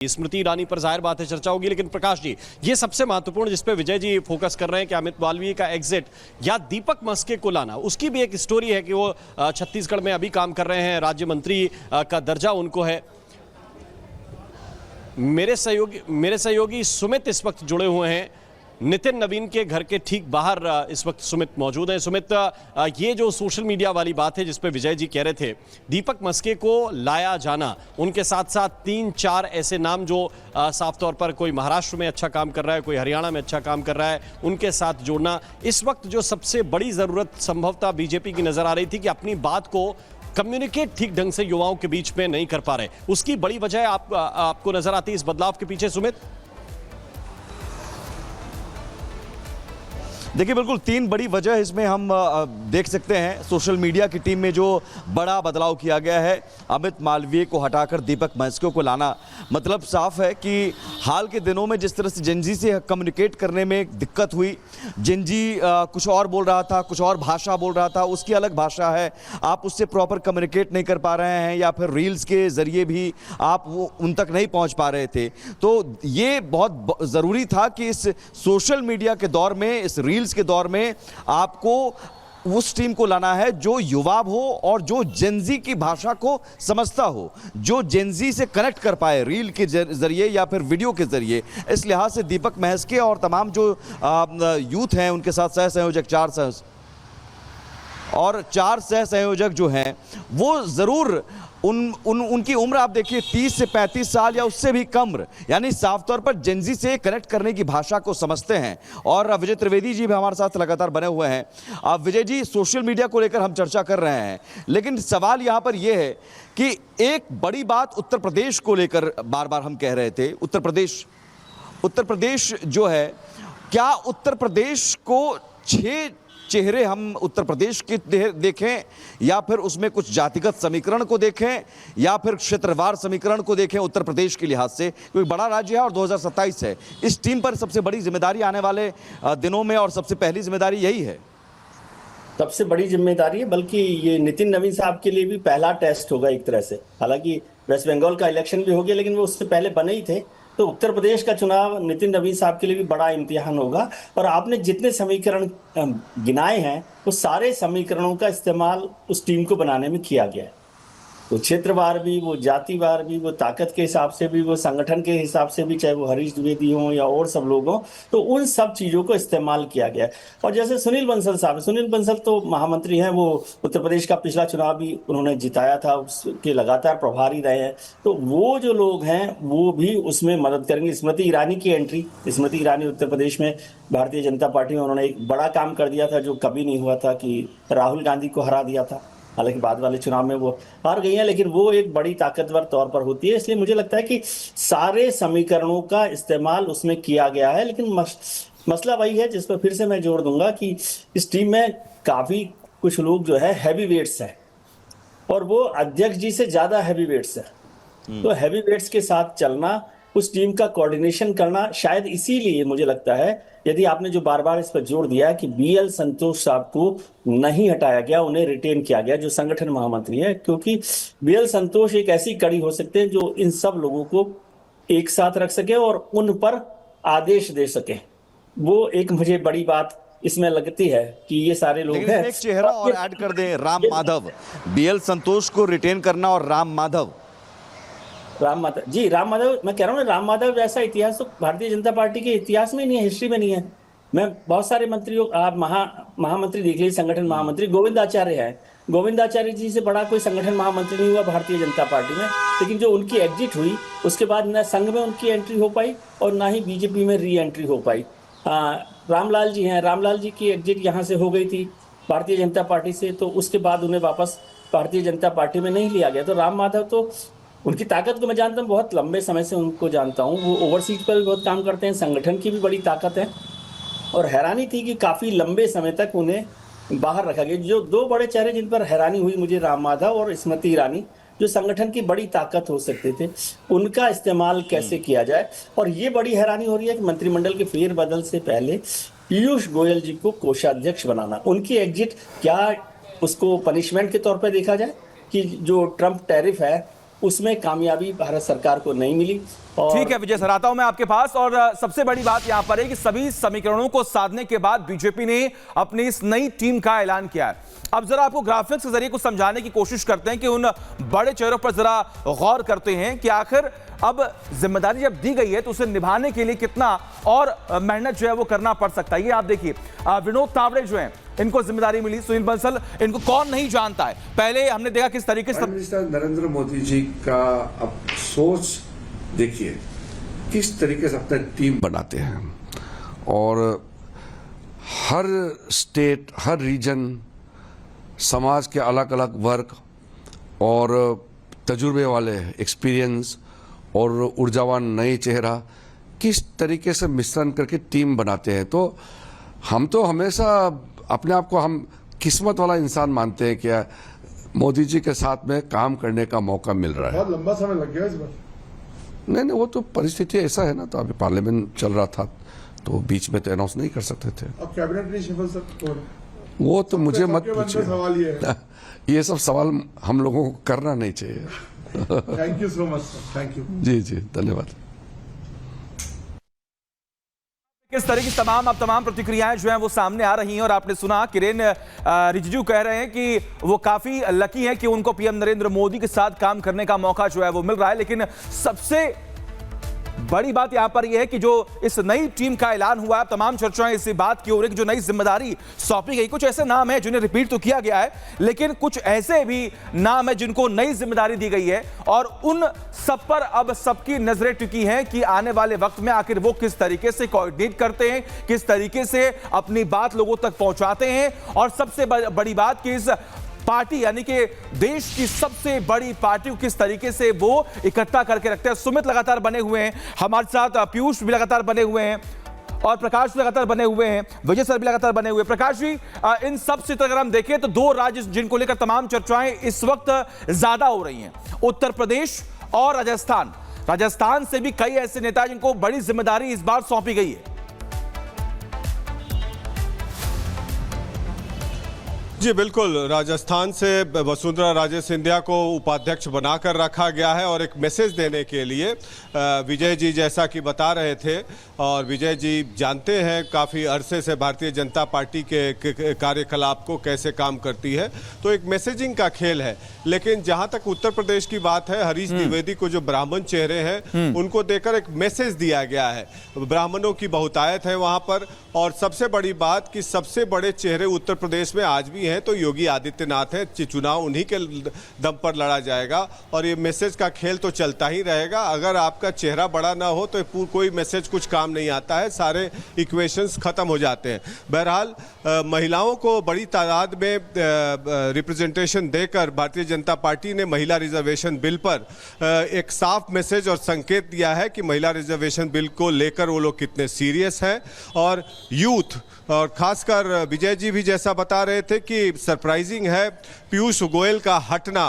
स्मृति ईरानी पर जाहिर बात है चर्चा होगी, लेकिन प्रकाश जी, ये सबसे महत्वपूर्ण जिस पे विजय जी फोकस कर रहे हैं कि अमित मालवीय का एग्जिट या दीपक मस्के को लाना, उसकी भी एक स्टोरी है कि वो छत्तीसगढ़ में अभी काम कर रहे हैं, राज्य मंत्री का दर्जा उनको है। मेरे सहयोगी सुमित इस वक्त जुड़े हुए हैं नितिन नवीन के घर के ठीक बाहर। इस वक्त सुमित मौजूद हैं। सुमित, ये जो सोशल मीडिया वाली बात है जिस पे विजय जी कह रहे थे दीपक मस्के को लाया जाना, उनके साथ साथ 3-4 ऐसे नाम जो साफ तौर पर कोई महाराष्ट्र में अच्छा काम कर रहा है, कोई हरियाणा में अच्छा काम कर रहा है, उनके साथ जोड़ना, इस वक्त जो सबसे बड़ी जरूरत संभवतः बीजेपी की नजर आ रही थी कि अपनी बात को कम्युनिकेट ठीक ढंग से युवाओं के बीच में नहीं कर पा रहे, उसकी बड़ी वजह आपको नजर आती है इस बदलाव के पीछे सुमित? देखिए, बिल्कुल 3 बड़ी वजह इसमें हम देख सकते हैं। सोशल मीडिया की टीम में जो बड़ा बदलाव किया गया है, अमित मालवीय को हटाकर दीपक मस्के को लाना, मतलब साफ है कि हाल के दिनों में जिस तरह से जेनजी से कम्युनिकेट करने में दिक्कत हुई, जेनजी कुछ और बोल रहा था, कुछ और भाषा बोल रहा था, उसकी अलग भाषा है, आप उससे प्रॉपर कम्युनिकेट नहीं कर पा रहे हैं या फिर रील्स के ज़रिए भी आप वो उन तक नहीं पहुंच पा रहे थे। तो ये बहुत ज़रूरी था कि इस सोशल मीडिया के दौर में, इस रील्स के दौर में आपको उस टीम को लाना है जो युवा हो और जो जेनजी की भाषा को समझता हो, जो जेनजी से कनेक्ट कर पाए रील के जरिए या फिर वीडियो के जरिए। इस लिहाज से दीपक मस्के और तमाम जो यूथ हैं, उनके साथ सह संयोजक 4 सह संयोजक जो हैं, वो ज़रूर उनकी उम्र आप देखिए 30 से 35 साल या उससे भी कम, यानी साफ तौर पर जेनजी से कनेक्ट करने की भाषा को समझते हैं। और विजय त्रिवेदी जी भी हमारे साथ लगातार बने हुए हैं। अब विजय जी, सोशल मीडिया को लेकर हम चर्चा कर रहे हैं, लेकिन सवाल यहाँ पर यह है कि एक बड़ी बात उत्तर प्रदेश को लेकर बार बार हम कह रहे थे, उत्तर प्रदेश जो है, क्या उत्तर प्रदेश को 6 चेहरे हम उत्तर प्रदेश के देखें या फिर उसमें कुछ जातिगत समीकरण को देखें या फिर क्षेत्रवार समीकरण को देखें उत्तर प्रदेश के लिहाज से, क्योंकि बड़ा राज्य है और 2027 है। इस टीम पर सबसे बड़ी जिम्मेदारी आने वाले दिनों में और सबसे पहली जिम्मेदारी यही है। सबसे बड़ी जिम्मेदारी है, बल्कि ये नितिन नवीन साहब के लिए भी पहला टेस्ट होगा एक तरह से। हालांकि वेस्ट बंगाल का इलेक्शन भी हो गया, लेकिन वो उससे पहले बने ही थे। तो उत्तर प्रदेश का चुनाव नितिन नवीन साहब के लिए भी बड़ा इम्तिहान होगा। और आपने जितने समीकरण गिनाए हैं, वो सारे समीकरणों का इस्तेमाल उस टीम को बनाने में किया गया है। वो क्षेत्रवार भी, वो जातिवार भी, वो ताकत के हिसाब से भी, वो संगठन के हिसाब से भी, चाहे वो हरीश द्विवेदी हों या और सब लोग हों, तो उन सब चीज़ों को इस्तेमाल किया गया है। और जैसे सुनील बंसल साहब, सुनील बंसल तो महामंत्री हैं, वो उत्तर प्रदेश का पिछला चुनाव भी उन्होंने जिताया था, उसके लगातार प्रभारी रहे हैं। तो वो जो लोग हैं वो भी उसमें मदद करेंगे। स्मृति ईरानी की एंट्री, स्मृति ईरानी उत्तर प्रदेश में भारतीय जनता पार्टी में उन्होंने एक बड़ा काम कर दिया था जो कभी नहीं हुआ था, कि राहुल गांधी को हरा दिया था। हालांकि बाद वाले चुनाव में वो हार गई हैं, लेकिन वो एक बड़ी ताकतवर तौर पर होती है। इसलिए मुझे लगता है कि सारे समीकरणों का इस्तेमाल उसमें किया गया है। लेकिन मसला वही है जिस पर फिर से मैं जोड़ दूंगा कि इस टीम में काफी कुछ लोग जो है हैवी वेट्स हैं, और वो अध्यक्ष जी से ज्यादा हैवी वेट्स हैं। तो हैवी वेट्स के साथ चलना, उस टीम का कोऑर्डिनेशन करना, शायद इसीलिए मुझे लगता है, यदि आपने जो बार बार इस पर जोर दिया है कि बीएल संतोष साहब को नहीं हटाया गया, उन्हें रिटेन किया गया जो संगठन महामंत्री है, क्योंकि बीएल संतोष एक ऐसी कड़ी हो सकते हैं जो इन सब लोगों को एक साथ रख सके और उन पर आदेश दे सके। वो एक मुझे बड़ी बात इसमें लगती है कि ये सारे लोग हैं। एक चेहरा और ऐड कर दें, राम माधव। बीएल संतोष को रिटेन करना और राम माधव जी, राम माधव, मैं कह रहा हूँ ना, राम माधव जैसा इतिहास तो भारतीय जनता पार्टी के इतिहास में नहीं है, हिस्ट्री में नहीं है। मैं बहुत सारे मंत्रियों, आप महामंत्री देख लीजिए, संगठन महामंत्री गोविंदाचार्य है, गोविंदाचार्य जी से बड़ा कोई संगठन महामंत्री नहीं हुआ भारतीय जनता पार्टी में। लेकिन जो उनकी एग्जिट हुई, उसके बाद न संघ में उनकी एंट्री हो पाई और ना ही बीजेपी में री एंट्री हो पाई। रामलाल जी हैं, रामलाल जी की एग्जिट यहाँ से हो गई थी भारतीय जनता पार्टी से, तो उसके बाद उन्हें वापस भारतीय जनता पार्टी में नहीं लिया गया। तो राम माधव तो, उनकी ताकत को मैं जानता हूँ, बहुत लंबे समय से उनको जानता हूँ। वो ओवरसीज पर भी बहुत काम करते हैं, संगठन की भी बड़ी ताकत है। और हैरानी थी कि काफ़ी लंबे समय तक उन्हें बाहर रखा गया। जो 2 बड़े चेहरे जिन पर हैरानी हुई मुझे, राम माधव और स्मृति ईरानी, जो संगठन की बड़ी ताकत हो सकते थे, उनका इस्तेमाल कैसे किया जाए। और ये बड़ी हैरानी हो रही है कि मंत्रिमंडल के फेरबदल से पहले पीयूष गोयल जी को कोषाध्यक्ष बनाना, उनकी एग्जिट, क्या उसको पनिशमेंट के तौर पर देखा जाए कि जो ट्रंप टैरिफ है उसमें कामयाबी भारत सरकार को नहीं मिली। और ठीक है विजय सर, आता हूं मैं आपके पास। और सबसे बड़ी बात यहां पर है कि सभी समीकरणों को साधने के बाद बीजेपी ने अपनी इस नई टीम का ऐलान किया है। अब जरा आपको ग्राफिक्स के जरिए कुछ समझाने की कोशिश करते हैं कि उन बड़े चेहरों पर जरा गौर करते हैं कि आखिर अब जिम्मेदारी जब दी गई है तो उसे निभाने के लिए कितना और मेहनत जो है वो करना पड़ सकता है। ये आप देखिए, विनोद तावड़े जो हैं इनको जिम्मेदारी मिली, सुनील बंसल, इनको कौन नहीं जानता है। पहले हमने देखा किस तरीके से प्राइम मिनिस्टर नरेंद्र मोदी जी का अब सोच देखिए, किस तरीके से अपना टीम बनाते हैं और हर स्टेट, हर रीजन, समाज के अलग अलग वर्ग और तजुर्बे वाले, एक्सपीरियंस और ऊर्जावान नए चेहरा किस तरीके से मिश्रण करके टीम बनाते हैं। तो हम तो हमेशा अपने आप को हम किस्मत वाला इंसान मानते हैं कि मोदी जी के साथ में काम करने का मौका मिल रहा है। बहुत लंबा समय लग गया इस बार। नहीं, वो तो परिस्थिति ऐसा है ना, तो अभी पार्लियामेंट चल रहा था तो बीच में तो अनाउंस नहीं कर सकते थे। अब कैबिनेट रिशफल सर वो तो मुझे मत पूछिए, सवाल ये है। ये सब सवाल हम लोगों को करना नहीं चाहिए। Thank you so much sir, thank you. जी जी, धन्यवाद। किस तरीके की तमाम प्रतिक्रियाएं जो हैं वो सामने आ रही हैं। और आपने सुना किरेन रिजिजू कह रहे हैं कि वो काफी लकी हैं कि उनको पीएम नरेंद्र मोदी के साथ काम करने का मौका जो है वो मिल रहा है। लेकिन सबसे बड़ी बात यहां पर यह है कि जो इस नई टीम का ऐलान हुआ है, तमाम चर्चाएं इसी बात की ओर है कि जो नई जिम्मेदारी सौंपी गई, कुछ ऐसे नाम हैं जिन्हें रिपीट तो किया गया है, लेकिन कुछ ऐसे भी नाम है जिनको नई जिम्मेदारी दी गई है और उन सब पर अब सबकी नजरें टिकी हैं कि आने वाले वक्त में आखिर वो किस तरीके से कोऑर्डिनेट करते हैं, किस तरीके से अपनी बात लोगों तक पहुंचाते हैं। और सबसे बड़ी बात कि इस पार्टी यानी कि देश की सबसे बड़ी पार्टी को किस तरीके से वो इकट्ठा करके रखते हैं। सुमित लगातार बने हुए हैं हमारे साथ, पीयूष भी लगातार बने हुए हैं और प्रकाश भी लगातार बने हुए हैं, विजय सर भी लगातार बने हुए हैं। प्रकाश जी, इन सब से अगर हम देखें तो दो राज्य जिनको लेकर तमाम चर्चाएं इस वक्त ज्यादा हो रही हैं, उत्तर प्रदेश और राजस्थान। राजस्थान से भी कई ऐसे नेता जिनको बड़ी जिम्मेदारी इस बार सौंपी गई है। जी बिल्कुल, राजस्थान से वसुंधरा राजे सिंधिया को उपाध्यक्ष बनाकर रखा गया है और एक मैसेज देने के लिए विजय जी जैसा कि बता रहे थे, और विजय जी जानते हैं काफ़ी अरसे से भारतीय जनता पार्टी के कार्यकलाप को कैसे काम करती है, तो एक मैसेजिंग का खेल है। लेकिन जहां तक उत्तर प्रदेश की बात है, हरीश द्विवेदी को जो ब्राह्मण चेहरे हैं उनको देकर एक मैसेज दिया गया है। ब्राह्मणों की बहुतायत है वहां पर, और सबसे बड़ी बात कि सबसे बड़े चेहरे उत्तर प्रदेश में आज भी हैं तो योगी आदित्यनाथ हैं, चुनाव उन्हीं के दम पर लड़ा जाएगा और ये मैसेज का खेल तो चलता ही रहेगा। अगर आपका चेहरा बड़ा ना हो तो कोई मैसेज कुछ काम नहीं आता है, सारे इक्वेशंस खत्म हो जाते हैं। बहरहाल महिलाओं को बड़ी तादाद में रिप्रेजेंटेशन देकर भारतीय जनता पार्टी ने महिला रिजर्वेशन बिल पर एक साफ मैसेज और संकेत दिया है कि महिला रिजर्वेशन बिल को लेकर वो लोग कितने सीरियस हैं। और यूथ और खासकर विजय जी भी जैसा बता रहे थे कि सरप्राइजिंग है पीयूष गोयल का हटना,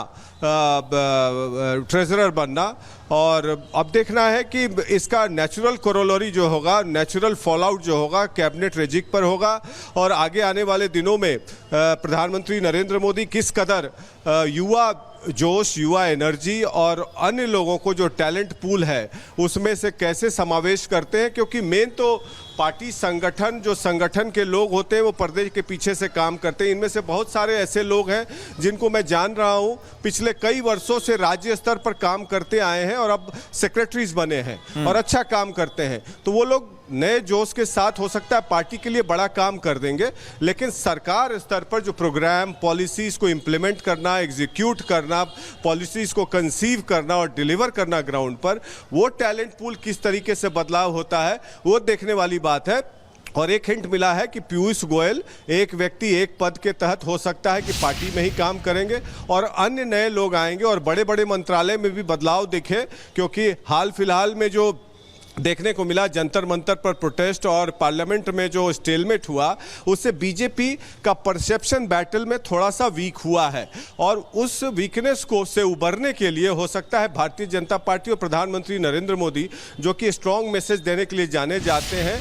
ट्रेजरर बनना, और अब देखना है कि इसका नेचुरल कोरोलरी जो होगा, नेचुरल फॉलआउट जो होगा कैबिनेट रेजिक पर होगा। और आगे आने वाले दिनों में प्रधानमंत्री नरेंद्र मोदी किस कदर युवा जोश, युवा एनर्जी और अन्य लोगों को जो टैलेंट पूल है उसमें से कैसे समावेश करते हैं, क्योंकि मेन तो पार्टी संगठन, जो संगठन के लोग होते हैं वो पर्दे के पीछे से काम करते हैं। इनमें से बहुत सारे ऐसे लोग हैं जिनको मैं जान रहा हूं, पिछले कई वर्षों से राज्य स्तर पर काम करते आए हैं और अब सेक्रेटरीज बने हैं और अच्छा काम करते हैं। तो वो लोग नए जोश के साथ हो सकता है पार्टी के लिए बड़ा काम कर देंगे, लेकिन सरकार स्तर पर जो प्रोग्राम, पॉलिसीज को इम्प्लीमेंट करना, एग्जीक्यूट करना, पॉलिसीज को कंसीव करना और डिलीवर करना ग्राउंड पर, वो टैलेंट पूल किस तरीके से बदलाव होता है वो देखने वाली बात है। और एक हिंट मिला है कि पीयूष गोयल एक व्यक्ति एक पद के तहत हो सकता है कि पार्टी में ही काम करेंगे और अन्य नए लोग आएंगे और बड़े बड़े मंत्रालय में भी बदलाव दिखे, क्योंकि हाल फिलहाल में जो देखने को मिला जंतर मंतर पर प्रोटेस्ट और पार्लियामेंट में जो स्टेलमेट हुआ, उससे बीजेपी का परसेप्शन बैटल में थोड़ा सा वीक हुआ है। और उस वीकनेस को से उबरने के लिए हो सकता है भारतीय जनता पार्टी और प्रधानमंत्री नरेंद्र मोदी, जो कि स्ट्रॉन्ग मैसेज देने के लिए जाने जाते हैं,